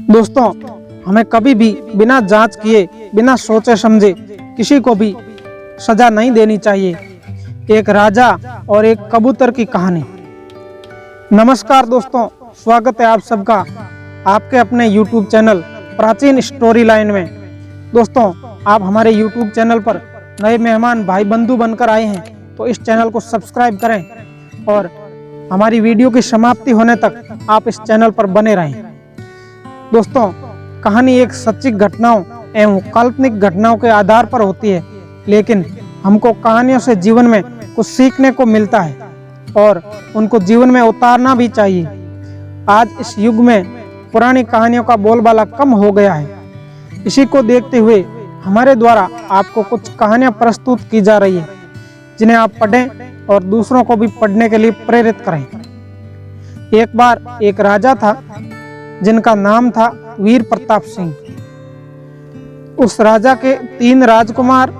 दोस्तों, हमें कभी भी बिना जांच किए, बिना सोचे समझे किसी को भी सजा नहीं देनी चाहिए। एक राजा और एक कबूतर की कहानी। नमस्कार दोस्तों, स्वागत है आप सबका आपके अपने YouTube चैनल प्राचीन स्टोरी लाइन में। दोस्तों, आप हमारे YouTube चैनल पर नए मेहमान भाई बंधु बनकर आए हैं तो इस चैनल को सब्सक्राइब करें और हमारी वीडियो की समाप्ति होने तक आप इस चैनल पर बने रहें। दोस्तों, कहानी एक सच्ची घटनाओं एवं काल्पनिक घटनाओं के आधार पर होती है, लेकिन हमको कहानियों से जीवन में कुछ सीखने को मिलता है और उनको जीवन में उतारना भी चाहिए। आज इस युग में पुरानी कहानियों का बोलबाला कम हो गया है। इसी को देखते हुए हमारे द्वारा आपको कुछ कहानियां प्रस्तुत की जा रही है, जिन्हें आप पढ़ें और दूसरों को भी पढ़ने के लिए प्रेरित करें। एक बार एक राजा था जिनका नाम था वीर प्रताप सिंह। उस राजा के 3 राजकुमार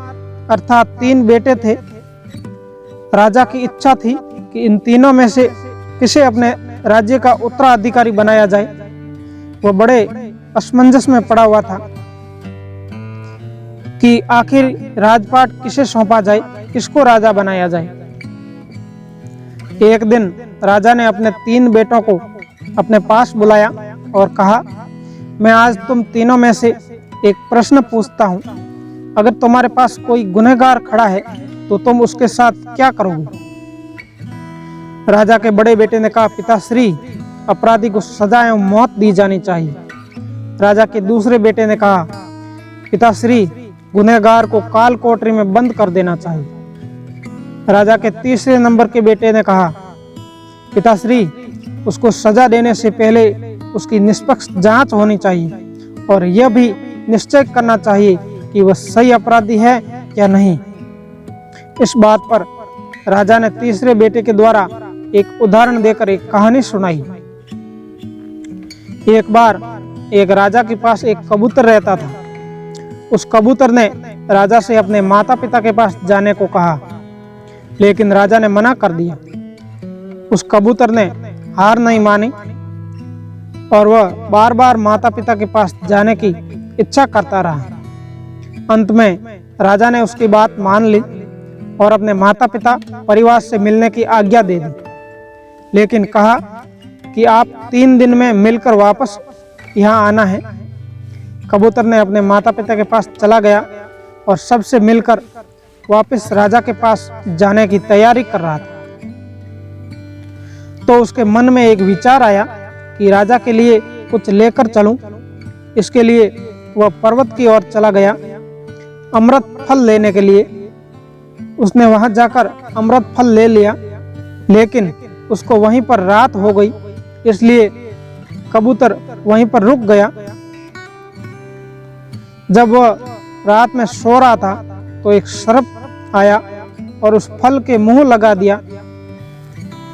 अर्थात 3 बेटे थे। राजा की इच्छा थी कि इन तीनों में से किसे अपने राज्य का उत्तराधिकारी बनाया जाए। वो बड़े असमंजस में पड़ा हुआ था कि आखिर राजपाट किसे सौंपा जाए, किसको राजा बनाया जाए। एक दिन राजा ने अपने 3 बेटों को अपने पास बुलाया और कहा, मैं आज तुम तीनों में से एक प्रश्न पूछता हूँ। अगर तुम्हारे पास कोई गुनहगार खड़ा है तो तुम उसके साथ क्या करोगे? राजा के बड़े बेटे ने कहा, पिताश्री, अपराधी को सजा एवं मौत दी जानी चाहिए। राजा के दूसरे बेटे ने कहा, पिताश्री, गुनहगार को काल कोठरी में बंद कर देना चाहिए। राजा के तीसरे नंबर के बेटे ने कहा, पिताश्री, उसको सजा देने से पहले उसकी निष्पक्ष जांच होनी चाहिए और यह भी निश्चय करना चाहिए कि वह सही अपराधी है या नहीं। इस बात पर राजा ने तीसरे बेटे के द्वारा एक उदाहरण देकर एक कहानी सुनाई। एक बार एक राजा के पास एक कबूतर रहता था। उस कबूतर ने राजा से अपने माता पिता के पास जाने को कहा, लेकिन राजा ने मना कर दिया। उस कबूतर ने हार नहीं मानी और वह बार बार माता पिता के पास जाने की इच्छा करता रहा। अंत में राजा ने उसकी बात मान ली और अपने माता पिता परिवार से मिलने की आज्ञा दे दी, लेकिन कहा कि आप 3 दिन में मिलकर वापस यहाँ आना है। कबूतर ने अपने माता पिता के पास चला गया और सबसे मिलकर वापस राजा के पास जाने की तैयारी कर रहा था। तो उसके मन में एक विचार आया कि राजा के लिए कुछ लेकर चलूं। इसके लिए वह पर्वत की ओर चला गया अमृत फल लेने के लिए। उसने वहां जाकर अमृत फल ले लिया, लेकिन उसको वहीं पर रात हो गई, इसलिए कबूतर वहीं पर रुक गया। जब वह रात में सो रहा था तो एक सर्प आया और उस फल के मुंह लगा दिया,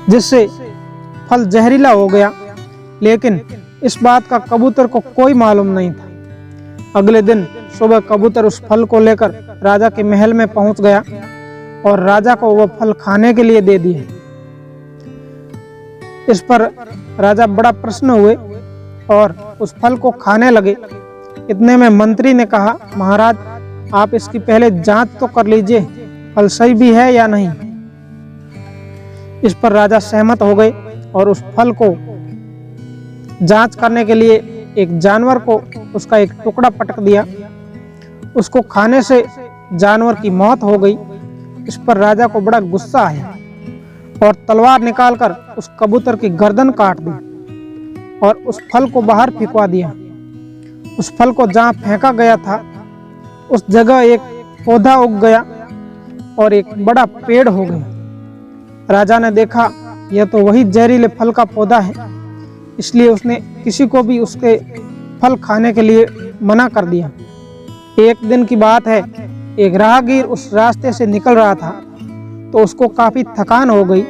जिससे फल जहरीला हो गया। लेकिन इस बात का कबूतर को कोई मालूम नहीं था। अगले दिन सुबह कबूतर उस फल को लेकर राजा के महल में पहुंच गया और राजा को वह फल खाने के लिए दे दिए। इस पर राजा बड़ा प्रसन्न हुए और उस फल को खाने लगे। इतने में मंत्री ने कहा, महाराज, आप इसकी पहले जांच तो कर लीजिए, फल सही भी है या नहीं। इस पर राजा सहमत हो गए और उस फल को जांच करने के लिए एक जानवर को उसका एक टुकड़ा पटक दिया। उसको खाने से जानवर की मौत हो गई। इस पर राजा को बड़ा गुस्सा आया और तलवार निकालकर उस कबूतर की गर्दन काट दी और उस फल को बाहर फेंकवा दिया। उस फल को जहाँ फेंका गया था उस जगह एक पौधा उग गया और एक बड़ा पेड़ हो गया। राजा ने देखा, यह तो वही जहरीले फल का पौधा है, इसलिए उसने किसी को भी उसके फल खाने के लिए मना कर दिया। एक दिन की बात है, एक राहगीर उस रास्ते से निकल रहा था तो उसको काफी थकान हो गई।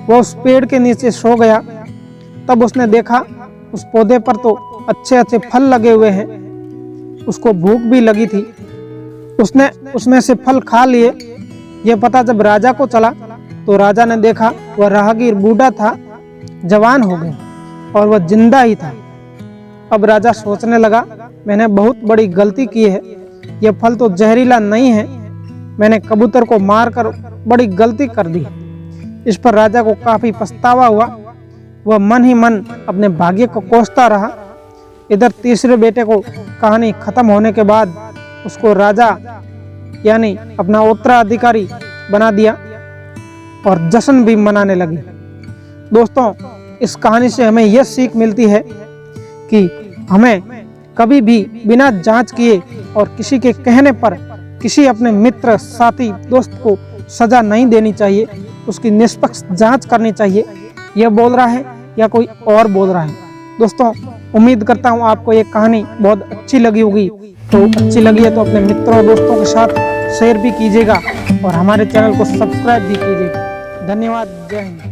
वो उस पेड़ के नीचे सो गया। तब उसने देखा उस पौधे पर तो अच्छे अच्छे फल लगे हुए हैं। उसको भूख भी लगी थी। उसने उसमें से फल खा लिए। यह पता जब राजा को चला तो राजा ने देखा वह राहगीर बूढ़ा था, जवान हो गया और वह जिंदा ही था। अब राजा सोचने लगा, मैंने बहुत बड़ी गलती की है। यह फल तो जहरीला नहीं है, मैंने कबूतर को मारकर बड़ी गलती कर दी। इस पर राजा को काफी पछतावा हुआ। वह मन ही मन अपने भाग्य को कोसता रहा। इधर तीसरे बेटे को कहानी खत्म होने के बाद उसको राजा यानी अपना उत्तराधिकारी बना दिया और जश्न भी मनाने लगे। दोस्तों, इस कहानी से हमें यह सीख मिलती है कि हमें कभी भी बिना जांच किए और किसी के कहने पर किसी अपने मित्र, साथी, दोस्त को सजा नहीं देनी चाहिए। उसकी निष्पक्ष जांच करनी चाहिए। यह बोल रहा है या कोई और बोल रहा है। दोस्तों, उम्मीद करता हूँ आपको ये कहानी बहुत अच्छी लगी होगी। तो अच्छी लगी है तो अपने मित्रों और दोस्तों के साथ शेयर भी कीजिएगा और हमारे चैनल को सब्सक्राइब भी कीजिएगा। धन्यवाद। जय हिंद।